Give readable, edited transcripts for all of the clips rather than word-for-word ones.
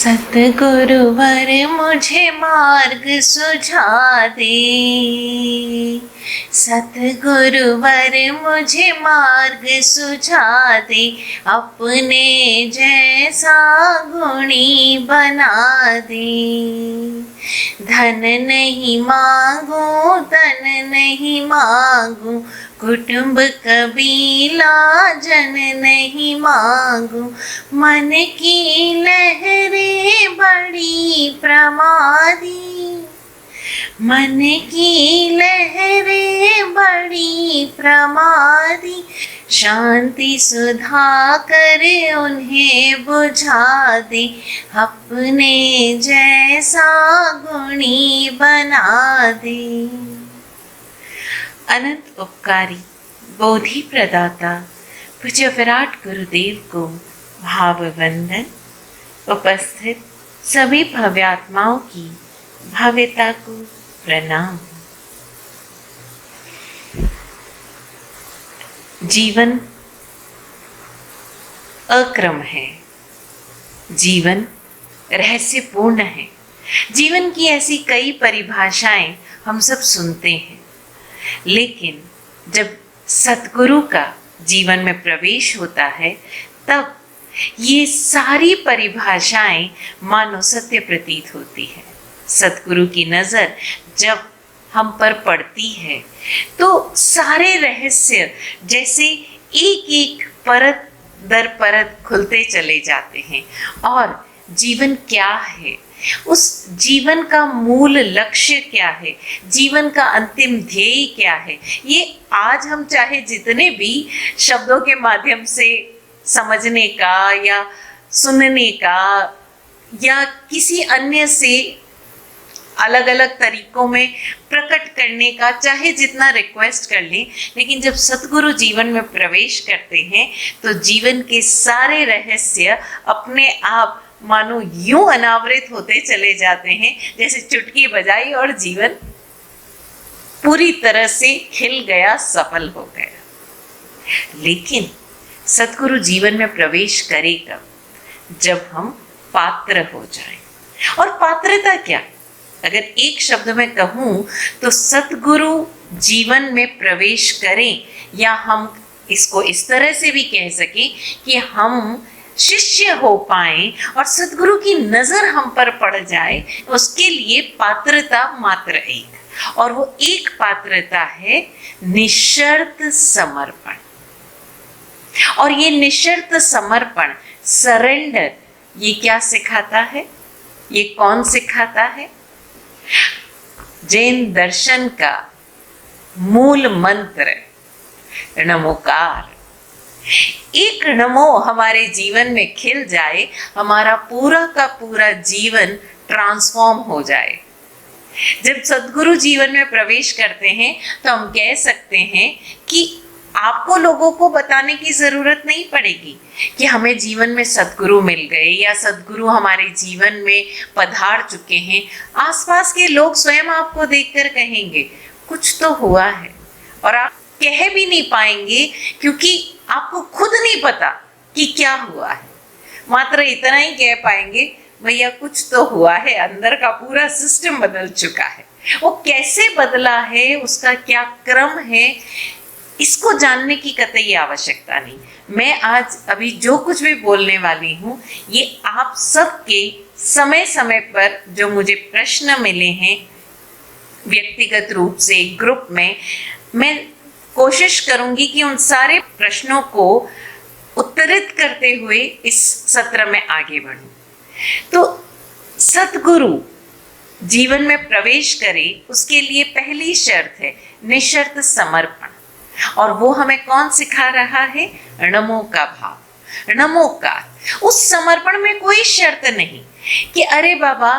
सतगुरुवर मुझे मार्ग सुझा दे, सतगुरुवर मुझे मार्ग सुझा दे, अपने जैसा गुणी बना दे। धन नहीं मांगू तन नहीं मांगू, कुटुंब कबीला जन नहीं मांगू, मन की लहरें बड़ी प्रमादी, मन की लहरें बड़ी प्रमादी, शांति सुधा कर उन्हें बुझा दे, अपने जैसा गुणी बना दे। अनंत उपकारी बोधि प्रदाता पूज्य विराट गुरुदेव को भाववंदन। उपस्थित सभी भव्यात्माओं की भव्यता को प्रणाम। जीवन अक्रम है, जीवन रहस्यपूर्ण है। जीवन की ऐसी कई परिभाषाएं हम सब सुनते हैं, लेकिन जब सतगुरु का जीवन में प्रवेश होता है तब ये सारी परिभाषाएं मानो सत्य प्रतीत होती है। सतगुरु की नज़र जब हम पर पड़ती है तो सारे रहस्य जैसे एक एक परत दर परत खुलते चले जाते हैं और जीवन क्या है, उस जीवन का मूल लक्ष्य क्या है, जीवन का अंतिम ध्येय क्या है, ये आज हम चाहे जितने भी शब्दों के माध्यम से समझने का या सुनने का या किसी अन्य से अलग अलग तरीकों में प्रकट करने का चाहे जितना रिक्वेस्ट कर लें, लेकिन जब सतगुरु जीवन में प्रवेश करते हैं तो जीवन के सारे रहस्य अपने आप मानो यूं अनावृत होते चले जाते हैं जैसे चुटकी बजाई और जीवन पूरी तरह से खिल गया, सफल हो गया। लेकिन सतगुरु जीवन में प्रवेश करेगा जब हम पात्र हो जाएं। और पात्रता क्या? अगर एक शब्द में कहूं तो सतगुरु जीवन में प्रवेश करें, या हम इसको इस तरह से भी कह सकें कि हम शिष्य हो पाए और सतगुरु की नजर हम पर पड़ जाए, उसके लिए पात्रता मात्र एक, और वो एक पात्रता है निशर्त समर्पण। और ये निशर्त समर्पण, सरेंडर, ये क्या सिखाता है? ये कौन सिखाता है? जैन दर्शन का मूल मंत्र नमोकार। एक नमो हमारे जीवन में खिल जाए, हमारा पूरा का पूरा जीवन ट्रांसफॉर्म हो जाए। जब सद्गुरु जीवन में प्रवेश करते हैं तो हम कह सकते हैं कि आपको लोगों को बताने की जरूरत नहीं पड़ेगी कि हमें जीवन में सद्गुरु मिल गए या सद्गुरु हमारे जीवन में पधार चुके हैं। आसपास के लोग स्वयं आपको देखकर कहेंगे कुछ तो हुआ है, और आप कह भी नहीं पाएंगे क्योंकि आपको खुद नहीं पता कि क्या हुआ है। मात्र इतना ही कह पाएंगे भैया कुछ तो हुआ है, अंदर का पूरा सिस्टम बदल चुका है। वो कैसे बदला है, उसका क्या क्रम है, इसको जानने की कतई आवश्यकता नहीं। मैं आज अभी जो कुछ भी बोलने वाली हूँ ये आप सबके समय समय पर जो मुझे प्रश्न मिले हैं व्यक्तिगत रूप से ग्रुप में, मैं कोशिश करूंगी कि उन सारे प्रश्नों को उत्तरित करते हुए इस सत्र में आगे बढ़ूं। तो सतगुरु जीवन में प्रवेश करे उसके लिए पहली शर्त है निशर्त समर्पण। और वो हमें कौन सिखा रहा है? नमो का भाव, नमोकार। उस समर्पण में कोई शर्त नहीं कि अरे बाबा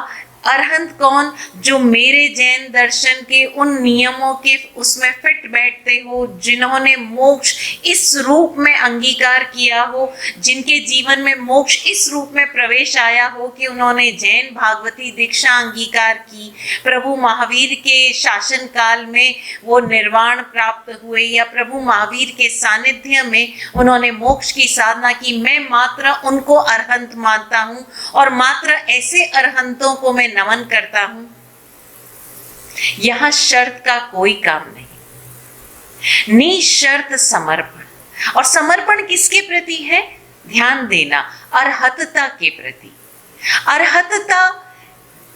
अरहंत कौन? जो मेरे जैन दर्शन के उन नियमों के उसमें फिट बैठते हो, जिन्होंने मोक्ष इस रूप में अंगीकार किया हो, जिनके जीवन में मोक्ष इस रूप में प्रवेश आया हो कि उन्होंने जैन भागवती दीक्षा अंगीकार की, प्रभु महावीर के शासन काल में वो निर्वाण प्राप्त हुए, या प्रभु महावीर के सानिध्य में उन्होंने मोक्ष की साधना की। मैं मात्र उनको अरहंत मानता हूँ और मात्र ऐसे अरहंतों को मैं नमन करता हूं। यहां शर्त का कोई काम नहीं, निशर्त समर्पण। और समर्पण किसके प्रति है? ध्यान देना, अरहतता के प्रति। अरहतता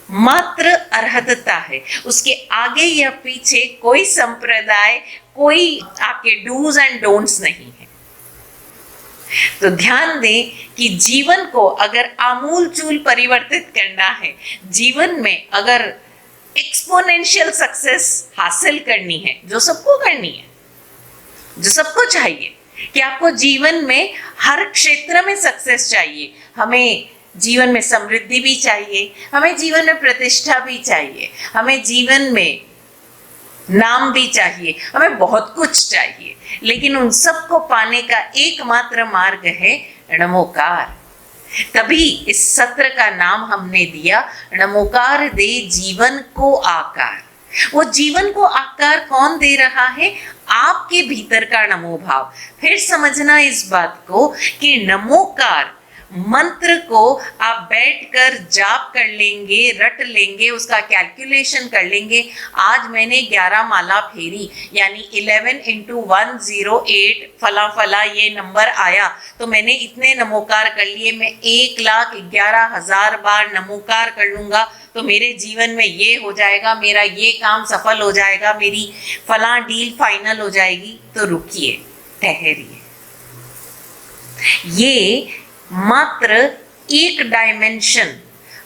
मात्र अरहतता है, उसके आगे या पीछे कोई संप्रदाय, कोई आपके डूज एंड डोंट्स नहीं है। तो ध्यान दें कि जीवन को अगर आमूल चूल परिवर्तित करना है, जीवन में अगर एक्सपोनेंशियल सक्सेस हासिल करनी है, जो सबको करनी है, जो सबको चाहिए कि आपको जीवन में हर क्षेत्र में सक्सेस चाहिए। हमें जीवन में समृद्धि भी चाहिए, हमें जीवन में प्रतिष्ठा भी चाहिए, हमें जीवन में नाम भी चाहिए, हमें बहुत कुछ चाहिए, लेकिन उन सब को पाने का एकमात्र मार्ग है नमोकार। तभी इस सत्र का नाम हमने दिया नमोकार दे जीवन को आकार। वो जीवन को आकार कौन दे रहा है? आपके भीतर का नमोभाव। फिर समझना इस बात को कि नमोकार मंत्र को आप बैठकर जाप कर लेंगे, रट लेंगे, उसका कैलकुलेशन कर लेंगे। आज मैंने 11 माला फेरी, यानी 11 × 108 फला फला ये नंबर आया, तो मैंने इतने नमोकार कर लिए। मैं 1,11,000 बार नमोकार कर लूंगा तो मेरे जीवन में ये हो जाएगा, मेरा ये काम सफल हो जाएगा, मेरी फला डील फाइनल हो जाएगी। तो रुकिए, ठहरिए। ये मात्र एक डायमेंशन,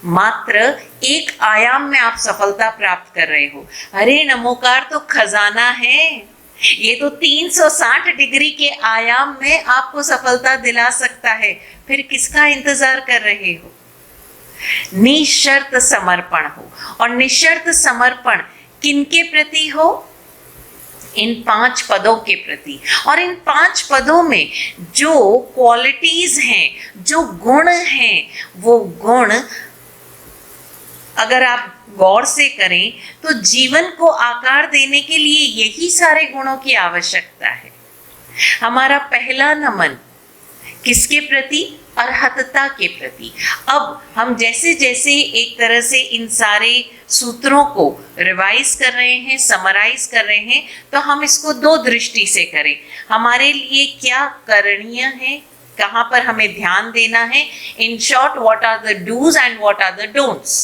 मात्र एक आयाम में आप सफलता प्राप्त कर रहे हो। अरे नमोकार तो खजाना है, ये तो 360 डिग्री के आयाम में आपको सफलता दिला सकता है। फिर किसका इंतजार कर रहे हो? निशर्त समर्पण हो। और निशर्त समर्पण किनके प्रति हो? इन 5 पदों के प्रति। और इन 5 पदों में जो क्वालिटीज हैं, जो गुण हैं, वो गुण अगर आप गौर से करें तो जीवन को आकार देने के लिए यही सारे गुणों की आवश्यकता है। हमारा पहला नमन किसके प्रति? अरहतता के प्रति। अब हम जैसे जैसे एक तरह से इन सारे सूत्रों को रिवाइज कर रहे हैं, समराइज कर रहे हैं, तो हम इसको 2 दृष्टि से करें। हमारे लिए क्या करणीय है, कहाँ पर हमें ध्यान देना है, in short what are the dos and what are the don'ts,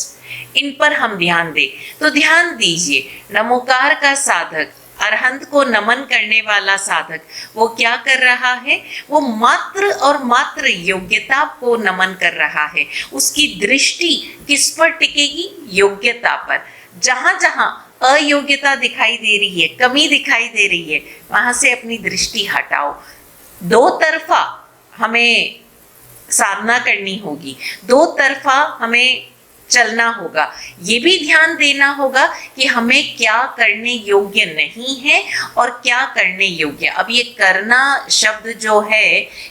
इन पर हम ध्यान दें। तो ध्यान दीजिए, नमोकार का साधक, अरहंत को नमन करने वाला साधक, वो क्या कर रहा है? वो मात्र और मात्र योग्यता को नमन कर रहा है। उसकी दृष्टि किस पर टिकेगी? योग्यता पर। जहां जहां अयोग्यता दिखाई दे रही है, कमी दिखाई दे रही है, वहां से अपनी दृष्टि हटाओ। 2 तरफा हमें साधना करनी होगी, 2 तरफा हमें चलना होगा। ये भी ध्यान देना होगा कि हमें क्या करने योग्य नहीं है और क्या करने योग्य। अब ये करना शब्द जो है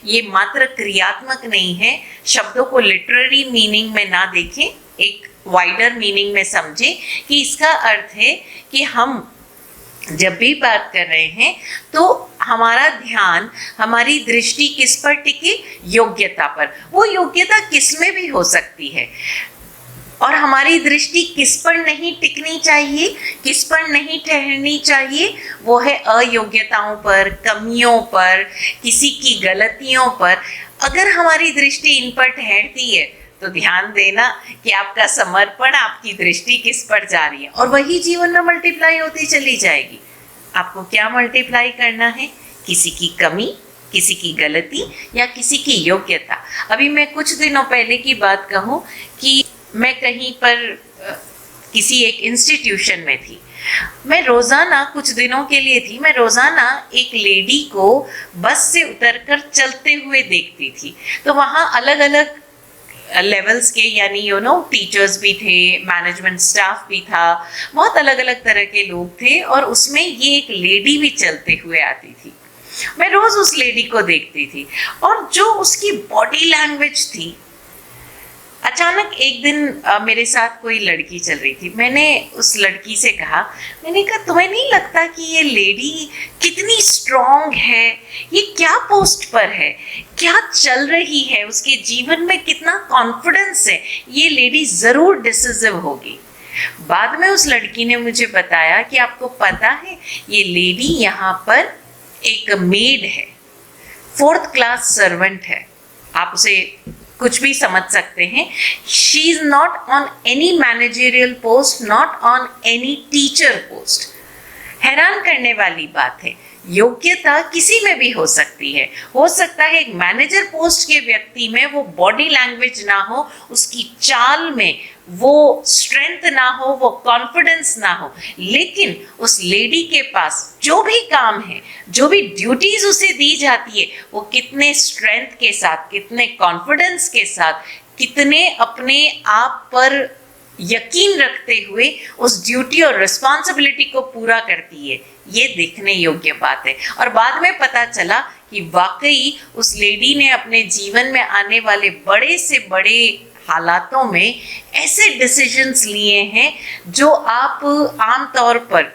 ये मात्र क्रियात्मक नहीं है। शब्दों को लिटरेरी मीनिंग में ना देखें, एक वाइडर मीनिंग में समझें कि इसका अर्थ है कि हम जब भी बात कर रहे हैं तो हमारा ध्यान, हमारी दृष्टि किस पर टिके? योग्यता पर। वो योग्यता किस में भी हो सकती है। और हमारी दृष्टि किस पर नहीं टिकनी चाहिए, किस पर नहीं ठहरनी चाहिए? वो है अयोग्यताओं पर, कमियों पर, किसी की गलतियों पर। अगर हमारी दृष्टि इन पर ठहरती है तो ध्यान देना कि आपका समर्पण, आपकी दृष्टि किस पर जा रही है, और वही जीवन में मल्टीप्लाई होती चली जाएगी। आपको क्या मल्टीप्लाई करना है? किसी की कमी, किसी की गलती या किसी की योग्यता। अभी मैं कुछ दिनों पहले की बात कहूँ कि मैं कहीं पर किसी एक इंस्टीट्यूशन में थी। मैं रोज़ाना, कुछ दिनों के लिए थी, मैं रोज़ाना एक लेडी को बस से उतरकर चलते हुए देखती थी। तो वहाँ अलग अलग लेवल्स के, यानी टीचर्स भी थे, मैनेजमेंट स्टाफ भी था, बहुत अलग अलग तरह के लोग थे, और उसमें ये एक लेडी भी चलते हुए आती थी। मैं रोज उस लेडी को देखती थी, और जो उसकी बॉडी लैंग्वेज थी, अचानक एक दिन मेरे साथ कोई लड़की चल रही थी। मैंने उस लड़की से कहा, मैंने कहा तुम्हें नहीं लगता कि ये लेडी कितनी स्ट्रांग है, ये क्या पोस्ट पर है, क्या चल रही है, उसके जीवन में कितना कॉन्फिडेंस है, ये लेडी जरूर डिसिसिव होगी। बाद में उस लड़की ने मुझे बताया कि आपको पता है ये लेडी यहाँ पर एक मेड है, 4th क्लास सर्वेंट है, आप उसे कुछ भी समझ सकते हैं। She is not on any managerial post, not on any teacher post. हैरान करने वाली बात है, योग्यता किसी में भी हो सकती है। हो सकता है एक मैनेजर पोस्ट के व्यक्ति में वो बॉडी लैंग्वेज ना हो, उसकी चाल में वो स्ट्रेंथ ना हो, वो कॉन्फिडेंस ना हो, लेकिन उस लेडी के पास जो भी काम है, जो भी ड्यूटीज उसे दी जाती है, वो कितने स्ट्रेंथ के साथ, कितने कॉन्फिडेंस के साथ, कितने अपने आप पर यकीन रखते हुए उस ड्यूटी और रिस्पॉन्सिबिलिटी को पूरा करती है, ये देखने योग्य बात है। और बाद में पता चला कि वाकई उस लेडी ने अपने जीवन में आने वाले बड़े से बड़े हालातों में ऐसे डिसीजंस लिए हैं जो आप आमतौर पर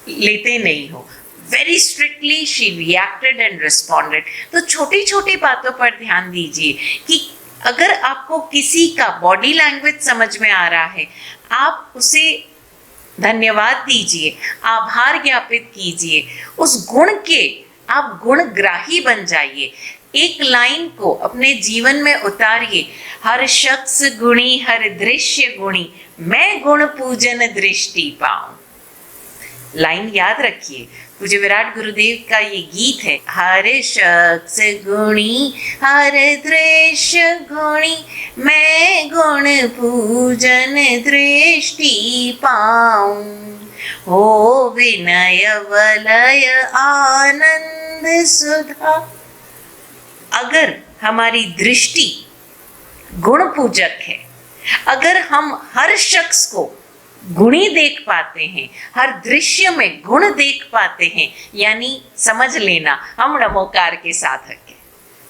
लेते नहीं हो। Very strictly she reacted and responded. तो छोटी छोटी बातों पर ध्यान दीजिए कि अगर आपको किसी का बॉडी लैंग्वेज समझ में आ रहा है, आप उसे धन्यवाद दीजिए, आभार ज्ञापित कीजिए, उस गुण के आप गुणग्राही बन जाइए। एक लाइन को अपने जीवन में उतारिए, हर शख्स गुणी, हर दृश्य गुणी, मैं गुण पूजन दृष्टि पाऊं। लाइन याद रखिए, पूज्य विराट गुरुदेव का ये गीत है, हर शख्स गुणी, हर दृश्य गुणी, मैं गुण पूजन दृष्टि पाऊं। हो विनय वलय आनंद सुधा। अगर हमारी दृष्टि गुण पूजक है, अगर हम हर शख्स को गुणी देख पाते हैं, हर दृश्य में गुण देख पाते हैं, यानी समझ लेना हम नमोकार के साधक हैं।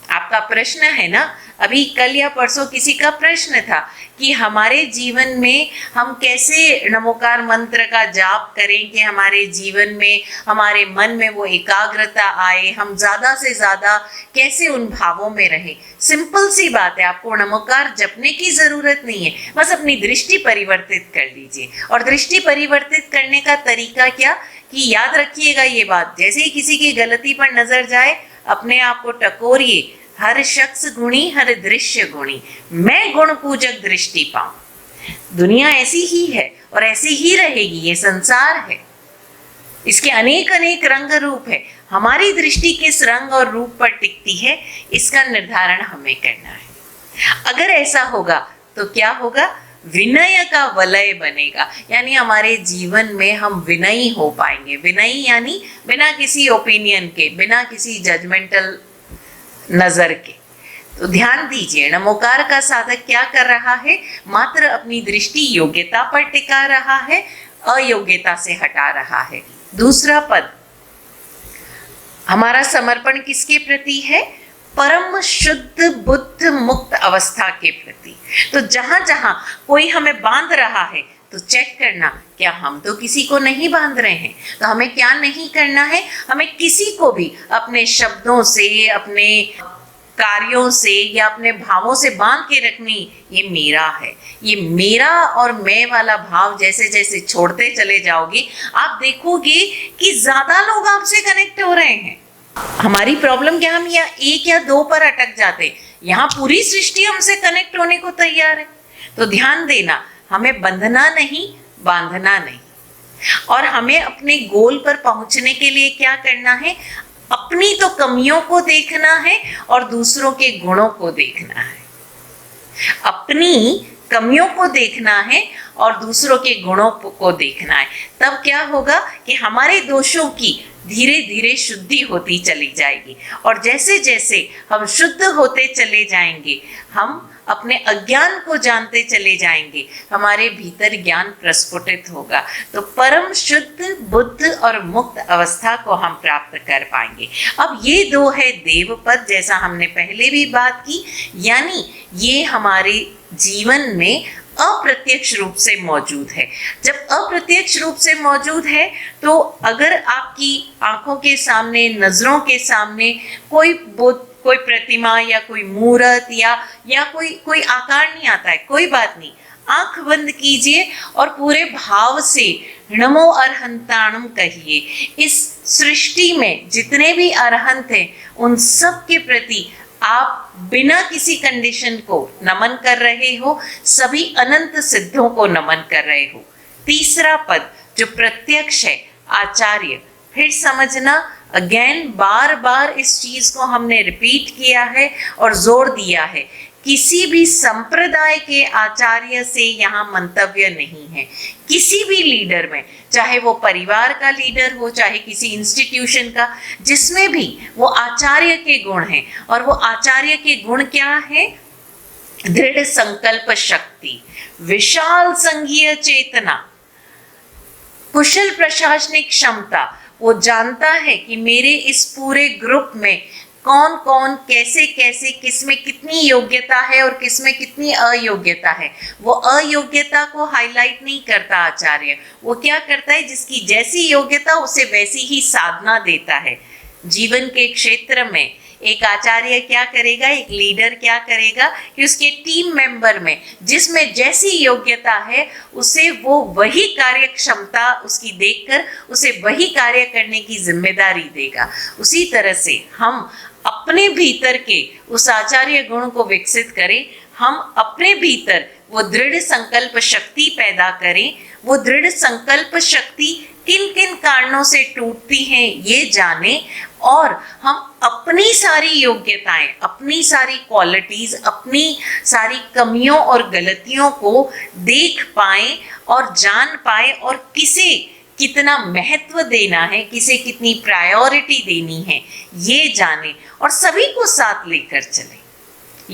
आपका प्रश्न है ना, अभी कल या परसों किसी का प्रश्न था कि हमारे जीवन में हम कैसे नमोकार मंत्र का जाप करें कि हमारे जीवन में, हमारे मन में वो एकाग्रता आए, हम ज़्यादा से ज़्यादा कैसे उन भावों में रहें। सिंपल सी बात है, आपको नमोकार जपने की ज़रूरत नहीं है, बस अपनी दृष्टि परिवर्तित कर लीजिए। और दृष्टि परिवर्तित करने का तरीका क्या कि याद रखिएगा ये बात, जैसे ही किसी की गलती पर नजर जाए अपने आप को टकोरिए, हर शख्स गुणी, हर दृश्य गुणी, मैं गुण पूजक दृष्टि पाऊं। दुनिया ऐसी ही है और ऐसी ही रहेगी, ये संसार है, इसके अनेक अनेक रंग रूप है। हमारी दृष्टि किस रंग और रूप पर टिकती है, इसका निर्धारण हमें करना है। अगर ऐसा होगा तो क्या होगा, विनय का वलय बनेगा, यानी हमारे जीवन में हम विनयी हो पाएंगे। विनयी यानी बिना किसी ओपिनियन के, बिना किसी जजमेंटल नजर के। तो ध्यान दीजिए, नमोकार का साधक क्या कर रहा है, मात्र अपनी दृष्टि योग्यता पर टिका रहा है, अयोग्यता से हटा रहा है। दूसरा पद, हमारा समर्पण किसके प्रति है, परम शुद्ध बुद्ध मुक्त अवस्था के प्रति। तो जहां जहां कोई हमें बांध रहा है तो चेक करना, क्या हम तो किसी को नहीं बांध रहे हैं। तो हमें क्या नहीं करना है, हमें किसी को भी अपने शब्दों से, अपने कार्यों से या अपने भावों से बांध के रखनी। ये मेरा है, ये मेरा और मैं वाला भाव जैसे जैसे छोड़ते चले जाओगे, आप देखोगे कि ज्यादा लोग आपसे कनेक्ट हो रहे हैं। हमारी प्रॉब्लम क्या, हम या 1 या 2 पर अटक जाते, यहाँ पूरी सृष्टि हमसे कनेक्ट होने को तैयार है। तो ध्यान देना, हमें बंधना नहीं, बांधना नहीं। और हमें अपने गोल पर पहुंचने के लिए क्या करना है, अपनी तो कमियों को देखना है और दूसरों के गुणों को देखना है। अपनी कमियों को देखना है और दूसरों के गुणों को देखना है। तब क्या होगा कि हमारे दोषों की धीरे धीरे शुद्धि होती चली जाएगी। और जैसे जैसे हम शुद्ध होते चले जाएंगे, हम अपने अज्ञान को जानते चले जाएंगे, हमारे भीतर ज्ञान प्रस्फुटित होगा, तो परम शुद्ध बुद्ध और मुक्त अवस्था को हम प्राप्त कर पाएंगे। अब ये दो है देव पद, जैसा हमने पहले भी बात की, यानी ये हमारे जीवन में अप्रत्यक्ष रूप से मौजूद है। जब अप्रत्यक्ष रूप से मौजूद है तो अगर आपकी आंखों के सामने, नजरों के सामने कोई प्रतिमा या कोई मूर्त या कोई आकार नहीं आता है, कोई बात नहीं, आंख बंद कीजिए और पूरे भाव से नमो अरहंताणम कहिए। इस सृष्टि में जितने भी अरहंत हैं उन सब के प्रति आप बिना किसी कंडीशन को नमन कर रहे हो, सभी अनंत सिद्धों को नमन कर रहे हो। तीसरा पद जो प्रत्यक्ष है, आचार्य, फिर समझना, अगेन बार बार इस चीज को हमने रिपीट किया है और जोर दिया है, किसी भी संप्रदाय के आचार्य से यहाँ मंतव्य नहीं है। किसी भी लीडर में, चाहे वो परिवार का लीडर हो, चाहे किसी इंस्टीट्यूशन का, जिसमें भी वो आचार्य के गुण हैं, और वो आचार्य के गुण क्या है? दृढ़ संकल्प शक्ति, विशाल संघीय चेतना, कुशल प्रशासनिक क्षमता। वो जानता है कि मेरे इस पूरे ग्रुप में कौन कौन कैसे कैसे किसमें कितनी योग्यता है और किसमें कितनी अयोग्यता है। वो अयोग्यता को हाईलाइट नहीं करता आचार्य, वो क्या करता है, जिसकी जैसी योग्यता उसे वैसी ही साधना देता है। जीवन के क्षेत्र में एक आचार्य क्या करेगा, एक लीडर क्या करेगा कि उसके टीम मेंबर में जिसमें जैसी योग्यता है उसे वो वही कार्य क्षमता उसकी देखकर उसे वही कार्य करने की जिम्मेदारी देगा। उसी तरह से हम अपने भीतर के उस आचार्य गुण को विकसित करें, हम अपने भीतर वो दृढ़ संकल्प शक्ति पैदा करें। वो दृढ़ संकल्प शक्ति किन किन कारणों से टूटती हैं ये जाने, और हम अपनी सारी योग्यताएं, अपनी सारी क्वालिटीज, अपनी सारी कमियों और गलतियों को देख पाएं और जान पाएं, और किसे कितना महत्व देना है, किसे कितनी प्रायोरिटी देनी है ये जाने, और सभी को साथ लेकर चलें।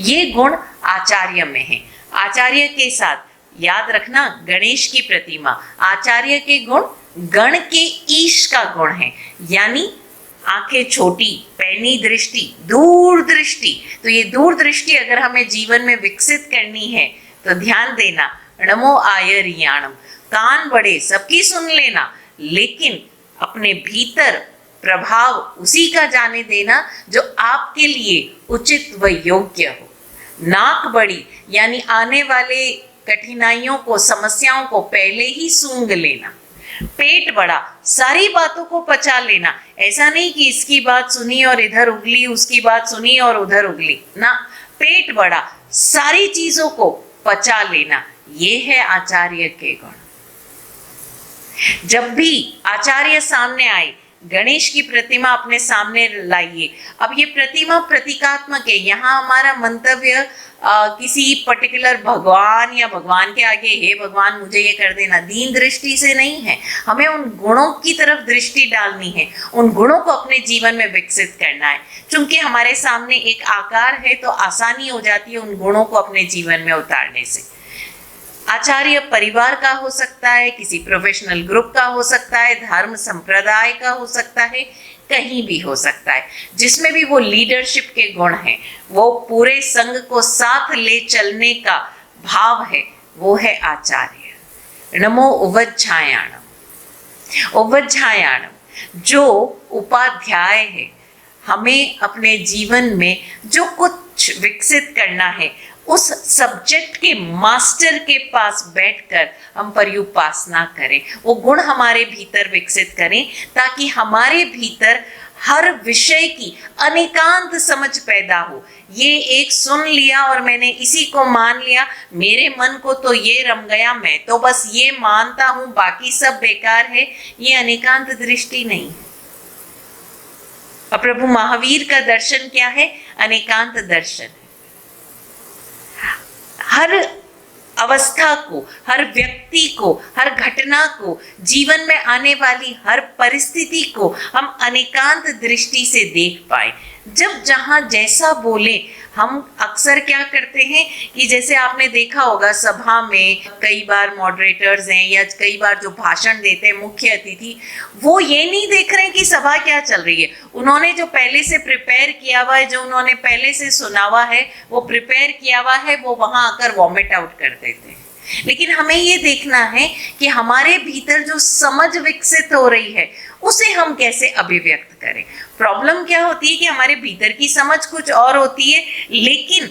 ये गुण आचार्य में है। आचार्य के साथ याद रखना, गणेश की प्रतिमा, आचार्य के गुण गण के ईश का गुण है, यानी आंखें छोटी, पैनी दृष्टि, दूर दृष्टि। तो ये दूर दृष्टि अगर हमें जीवन में विकसित करनी है तो ध्यान देना, नमो आयर्याणम, कान बड़े, सबकी सुन लेना, लेकिन अपने भीतर प्रभाव उसी का जाने देना जो आपके लिए उचित व योग्य हो। नाक बड़ी, यानी आने वाले कठिनाइयों को, समस्याओं को पहले ही सूंघ लेना। पेट बड़ा, सारी बातों को पचा लेना। ऐसा नहीं कि इसकी बात सुनी और इधर उगली, उसकी बात सुनी और उधर उगली, ना, पेट बड़ा, सारी चीजों को पचा लेना। ये है आचार्य के गुण। जब भी आचार्य सामने आए, गणेश की प्रतिमा अपने सामने लाइए। अब ये प्रतिमा प्रतीकात्मक है, यहाँ हमारा मंतव्य किसी पर्टिकुलर भगवान या भगवान के आगे, हे भगवान मुझे ये कर देना, दीन दृष्टि से नहीं है। हमें उन गुणों की तरफ दृष्टि डालनी है, उन गुणों को अपने जीवन में विकसित करना है। क्योंकि हमारे सामने एक आकार है तो आसानी हो जाती है उन गुणों को अपने जीवन में उतारने से। आचार्य परिवार का हो सकता है, किसी प्रोफेशनल ग्रुप का हो सकता है, धर्म संप्रदाय का हो सकता है, कहीं भी हो सकता है। जिसमें भी वो लीडरशिप के गुण हैं, वो पूरे संघ को साथ ले चलने का भाव है, वो है आचार्य। नमो उवज्झायाणम। उवज्झायाणम जो उपाध्याय है, हमें अपने जीवन में जो कुछ विकसित करना है उस सब्जेक्ट के मास्टर के पास बैठकर हम पर्युपासना करें, वो गुण हमारे भीतर विकसित करें, ताकि हमारे भीतर हर विषय की अनेकांत समझ पैदा हो। ये एक सुन लिया और मैंने इसी को मान लिया, मेरे मन को तो ये रम गया, मैं तो बस ये मानता हूं, बाकी सब बेकार है, ये अनेकांत दृष्टि नहीं है। और प्रभु महावीर का दर्शन क्या है? अनेकांत दर्शन है। हर अवस्था को, हर व्यक्ति को, हर घटना को, जीवन में आने वाली हर परिस्थिति को हम अनेकांत दृष्टि से देख पाए। जब जहाँ जैसा बोले, हम अक्सर क्या करते हैं कि जैसे आपने देखा होगा सभा में कई बार मॉडरेटर्स हैं या कई बार जो भाषण देते हैं मुख्य अतिथि, वो ये नहीं देख रहे हैं कि सभा क्या चल रही है। उन्होंने जो पहले से प्रिपेयर किया हुआ है, जो उन्होंने पहले से सुना हुआ है, वो प्रिपेयर किया हुआ है, वो वहां आकर वॉमिट आउट कर देते हैं। लेकिन हमें ये देखना है कि हमारे भीतर जो समझ विकसित हो रही है उसे हम कैसे अभिव्यक्त करें। प्रॉब्लम क्या होती है कि हमारे भीतर की समझ कुछ और होती है, लेकिन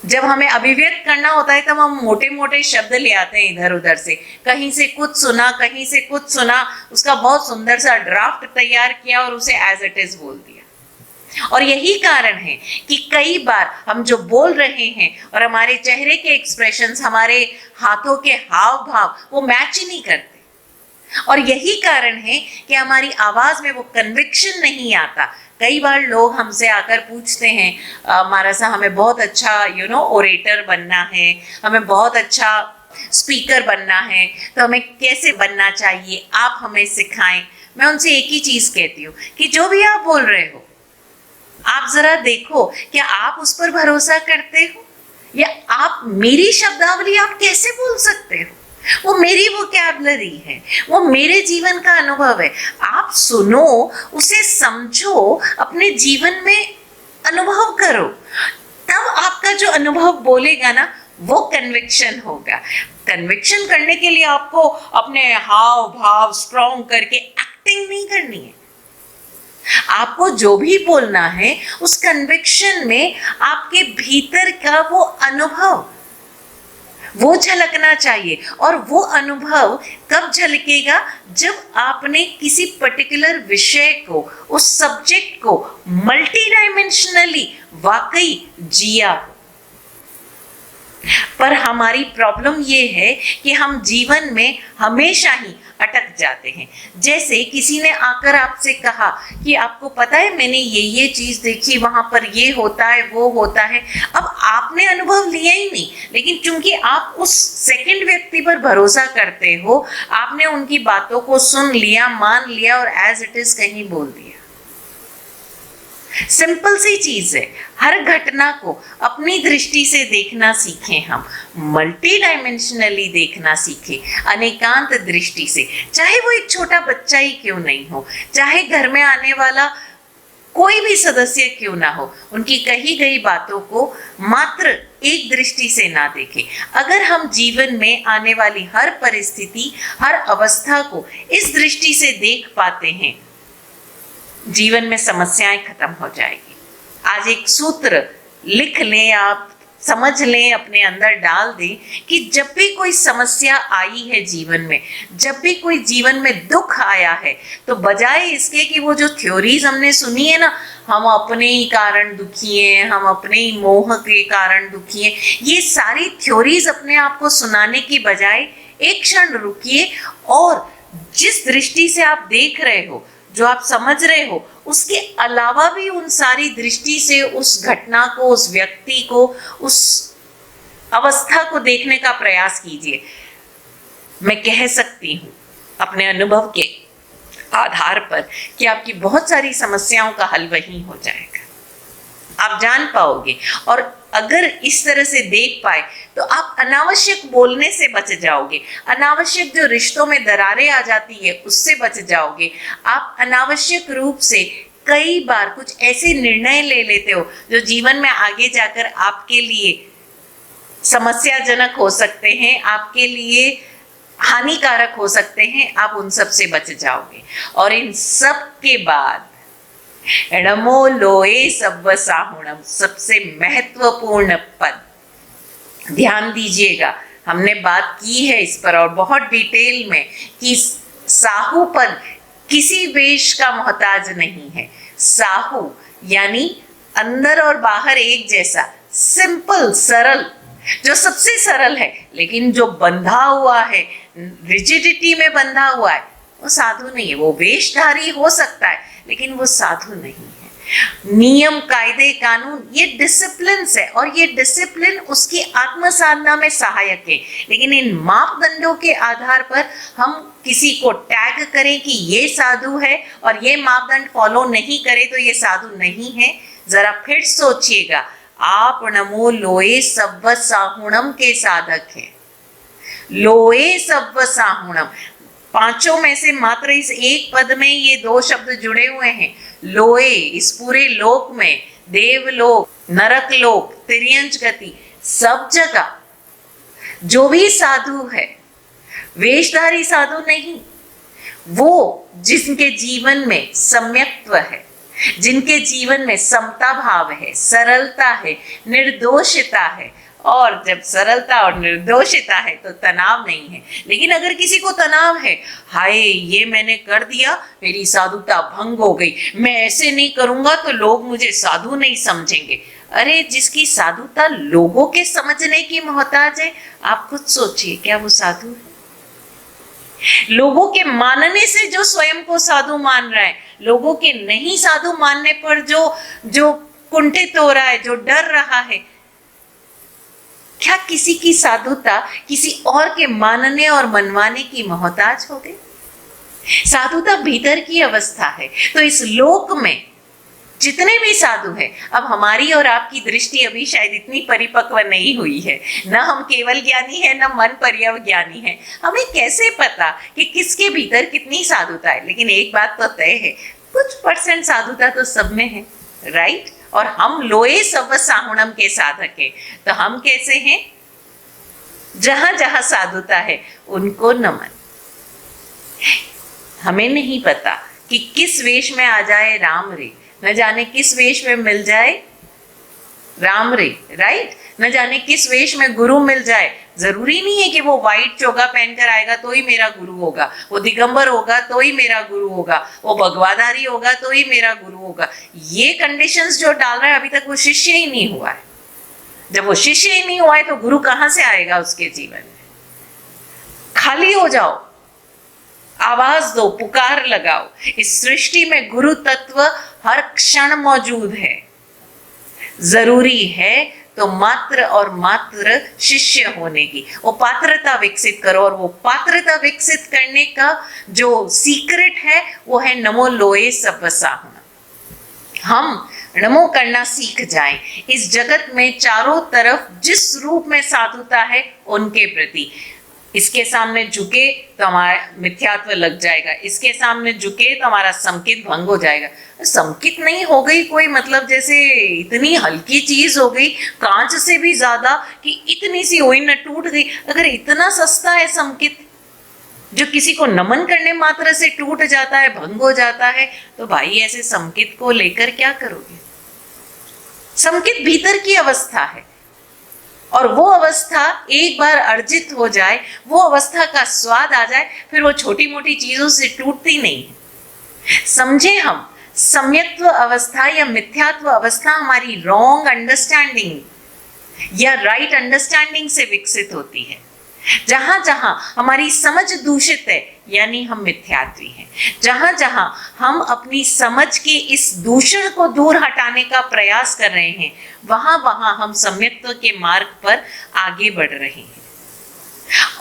जब हमें अभिव्यक्त करना होता है तब हम मोटे मोटे शब्द ले आते हैं इधर उधर से, कहीं से कुछ सुना, कहीं से कुछ सुना, उसका बहुत सुंदर सा ड्राफ्ट तैयार किया और उसे एज इट इज बोल दिया। और यही कारण है कि कई बार हम जो बोल रहे हैं और हमारे चेहरे के एक्सप्रेशंस, हमारे हाथों के हाव भाव वो मैच ही नहीं करते। और यही कारण है कि हमारी आवाज में वो कन्विक्शन नहीं आता। कई बार लोग हमसे आकर पूछते हैं, हमारा सा हमें बहुत अच्छा ओरेटर बनना है, हमें बहुत अच्छा स्पीकर बनना है, तो हमें कैसे बनना चाहिए, आप हमें सिखाएं। मैं उनसे एक ही चीज कहती हूँ कि जो भी आप बोल रहे हो, आप जरा देखो क्या आप उस पर भरोसा करते हो, या आप मेरी शब्दावली आप कैसे बोल सकते हो। वो मेरी वोकैबुलरी है, वो मेरे जीवन का अनुभव है। आप सुनो, उसे समझो, अपने जीवन में अनुभव करो, तब आपका जो अनुभव बोलेगा ना वो कन्विक्शन होगा। कन्विक्शन करने के लिए आपको अपने हाव भाव स्ट्रॉन्ग करके एक्टिंग नहीं करनी है। आपको जो भी बोलना है उस कन्विक्शन में आपके भीतर का वो अनुभव वो झलकना चाहिए। और वो अनुभव कब झलकेगा, जब आपने किसी पर्टिकुलर विषय को, उस सब्जेक्ट को मल्टी डायमेंशनली वाकई जिया। पर हमारी प्रॉब्लम ये है कि हम जीवन में हमेशा ही अटक जाते हैं। जैसे किसी ने आकर आपसे कहा कि आपको पता है मैंने ये चीज देखी, वहां पर ये होता है, वो होता है। अब आपने अनुभव लिया ही नहीं, लेकिन चूंकि आप उस सेकंड व्यक्ति पर भरोसा करते हो, आपने उनकी बातों को सुन लिया, मान लिया और एज इट इज कहीं बोल दिया। सिंपल सी चीज है, हर घटना को अपनी दृष्टि से देखना सीखें, हम मल्टी डायमेंशनली देखना सीखें, अनेकांत दृष्टि से। चाहे वो एक छोटा बच्चा ही क्यों नहीं हो, चाहे घर में आने वाला कोई भी सदस्य क्यों ना हो, उनकी कही गई बातों को मात्र एक दृष्टि से ना देखें। अगर हम जीवन में आने वाली हर परिस्थिति, हर अवस्था को इस दृष्टि से देख पाते हैं, जीवन में समस्याएं खत्म हो जाएगी। आज एक सूत्र लिख लें, आप समझ लें, अपने अंदर डाल दें कि जब भी कोई समस्या आई है जीवन में, जब भी कोई जीवन में दुख आया है, तो बजाय इसके कि वो जो थ्योरीज हमने सुनी है ना, हम अपने ही कारण दुखी हैं, हम अपने ही मोह के कारण दुखी हैं, ये सारी थ्योरीज अपने आप को सुनाने की बजाय एक क्षण रुकिए और जिस दृष्टि से आप देख रहे हो, जो आप समझ रहे हो, उसके अलावा भी उन सारी दृष्टि से उस घटना को, उस व्यक्ति को, उस अवस्था को देखने का प्रयास कीजिए। मैं कह सकती हूँ अपने अनुभव के आधार पर कि आपकी बहुत सारी समस्याओं का हल वहीं हो जाएगा, आप जान पाओगे। और अगर इस तरह से देख पाए तो आप अनावश्यक बोलने से बच जाओगे, अनावश्यक जो रिश्तों में दरारें आ जाती है उससे बच जाओगे। आप अनावश्यक रूप से कई बार कुछ ऐसे निर्णय ले लेते हो जो जीवन में आगे जाकर आपके लिए समस्याजनक हो सकते हैं, आपके लिए हानिकारक हो सकते हैं, आप उन सब से बच जाओगे। और इन सब के बाद एडमो लोए सब्व साहुणम, सबसे महत्वपूर्ण पद, ध्यान दीजिएगा, हमने बात की है इस पर और बहुत डिटेल में कि साहू पद किसी वेश का मोहताज नहीं है। साहू यानी अंदर और बाहर एक जैसा, सिंपल, सरल, जो सबसे सरल है, लेकिन जो बंधा हुआ है, रिजिडिटी में बंधा हुआ है, वो साधु नहीं है। वो वेशधारी हो सकता है लेकिन वो साधु नहीं है। नियम, कायदे, कानून, ये डिसिप्लिन है और ये डिसिप्लिन उसकी आत्म साधना में सहायक है। लेकिन इन मापदंडों के आधार पर हम किसी को टैग करें कि ये साधु है और ये मापदंड फॉलो नहीं करे तो ये साधु नहीं है। जरा फिर सोचिएगा, आप नमो लोए सव्व साहुणम के साधक हैं। लोए सव्व साहुणम, पांचों में से मात्र इस एक पद में ये दो शब्द जुड़े हुए हैं। लोए, इस पूरे लोक में, देवलोक, नरक लोक, तिर्यंच गति, सब जगह जो भी साधु है, वेशधारी साधु नहीं, वो जिनके जीवन में सम्यक्त्व है, जिनके जीवन में समता भाव है, सरलता है, निर्दोषता है। और जब सरलता और निर्दोषता है तो तनाव नहीं है। लेकिन अगर किसी को तनाव है, हाय ये मैंने कर दिया, मेरी साधुता भंग हो गई, मैं ऐसे नहीं करूंगा तो लोग मुझे साधु नहीं समझेंगे। अरे जिसकी साधुता लोगों के समझने की मोहताज है, आप खुद सोचिए, क्या वो साधु है? लोगों के मानने से जो स्वयं को साधु मान रहा है, लोगों के नहीं साधु मानने पर जो कुंठित हो रहा है, जो डर रहा है, क्या किसी की साधुता किसी और के मानने और मनवाने की मोहताज हो गई? साधुता भीतर की अवस्था है। तो इस लोक में जितने भी साधु हैं, अब हमारी और आपकी दृष्टि अभी शायद इतनी परिपक्व नहीं हुई है, न हम केवल ज्ञानी है, न मन पर्यव ज्ञानी है, हमें कैसे पता कि किसके भीतर कितनी साधुता है। लेकिन एक बात तो तय है, कुछ परसेंट साधुता तो सब में है, राइट? और हम लोए सव्व साहुणम के साधक हैं। तो हम कैसे हैं? जहां जहां साधुता है उनको नमन। हमें नहीं पता कि किस वेश में आ जाए राम रे, न जाने किस वेश में मिल जाए राम रे, राइट? न जाने किस वेश में गुरु मिल जाए। जरूरी नहीं है कि वो व्हाइट चोगा पहनकर आएगा तो ही मेरा गुरु होगा, वो दिगंबर होगा तो ही मेरा गुरु होगा, वो भगवाधारी होगा तो ही मेरा गुरु होगा। ये कंडीशंस जो डाल रहा है, अभी तक वो शिष्य ही नहीं हुआ है। जब वो शिष्य ही नहीं हुआ है तो गुरु कहां से आएगा उसके जीवन में? खाली हो जाओ, आवाज दो, पुकार लगाओ। इस सृष्टि में गुरु तत्व हर क्षण मौजूद है। जरूरी है तो मात्र और मात्र शिष्य होने की वो पात्रता विकसित करो। और वो पात्रता विकसित करने का जो सीक्रेट है वो है नमो लोए सव्व साहुणम। हम नमो करना सीख जाएं। इस जगत में चारों तरफ जिस रूप में साधुता है उनके प्रति, इसके सामने झुके तो हमारा मिथ्यात्व लग जाएगा, इसके सामने झुके तो हमारा संकित भंग हो जाएगा। संकित नहीं हो गई कोई मतलब जैसे इतनी हल्की चीज हो गई, कांच से भी ज्यादा, कि इतनी सी हुई न टूट गई। अगर इतना सस्ता है संकित, जो किसी को नमन करने मात्र से टूट जाता है, भंग हो जाता है, तो भाई ऐसे संकित को लेकर क्या करोगे? संकित भीतर की अवस्था है और वो अवस्था एक बार अर्जित हो जाए, वो अवस्था का स्वाद आ जाए, फिर वो छोटी मोटी चीजों से टूटती नहीं है। समझे, हम सम्यक्त्व अवस्था या मिथ्यात्व अवस्था हमारी रॉन्ग अंडरस्टैंडिंग या राइट अंडरस्टैंडिंग से विकसित होती है। जहां जहां हमारी समझ दूषित है यानी हम मिथ्यात्वी हैं। जहां जहां हम अपनी समझ के इस दूषण को दूर हटाने का प्रयास कर रहे हैं, वहां वहां हम सम्यक्त्व के मार्ग पर आगे बढ़ रहे हैं।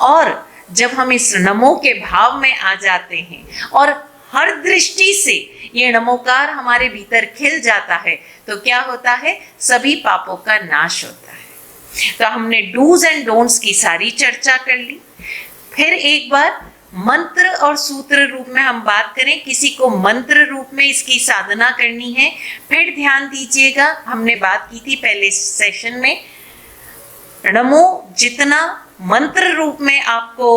और जब हम इस नमो के भाव में आ जाते हैं और हर दृष्टि से ये नमोकार हमारे भीतर खिल जाता है, तो क्या होता है? सभी पापों का नाश होता है। तो हमने डूज एंड डोंट्स की सारी चर्चा कर ली। फिर एक बार मंत्र और सूत्र रूप में हम बात करें। किसी को मंत्र रूप में इसकी साधना करनी है, फिर ध्यान दीजिएगा, हमने बात की थी पहले सेशन में, नमो जितना मंत्र रूप में आपको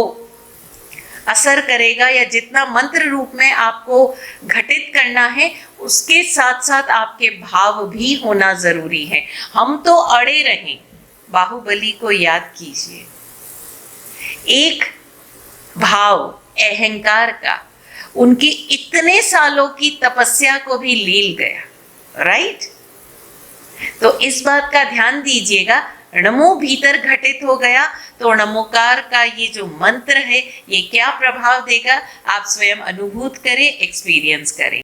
असर करेगा या जितना मंत्र रूप में आपको घटित करना है, उसके साथ साथ आपके भाव भी होना जरूरी है। हम तो अड़े रहें, बाहुबली को याद कीजिए, एक भाव अहंकार का उनकी इतने सालों की तपस्या को भी लील गया, राइट? तो इस बात का ध्यान दीजिएगा, नमो भीतर घटित हो गया तो नमोकार का ये जो मंत्र है ये क्या प्रभाव देगा, आप स्वयं अनुभूत करें, एक्सपीरियंस करें।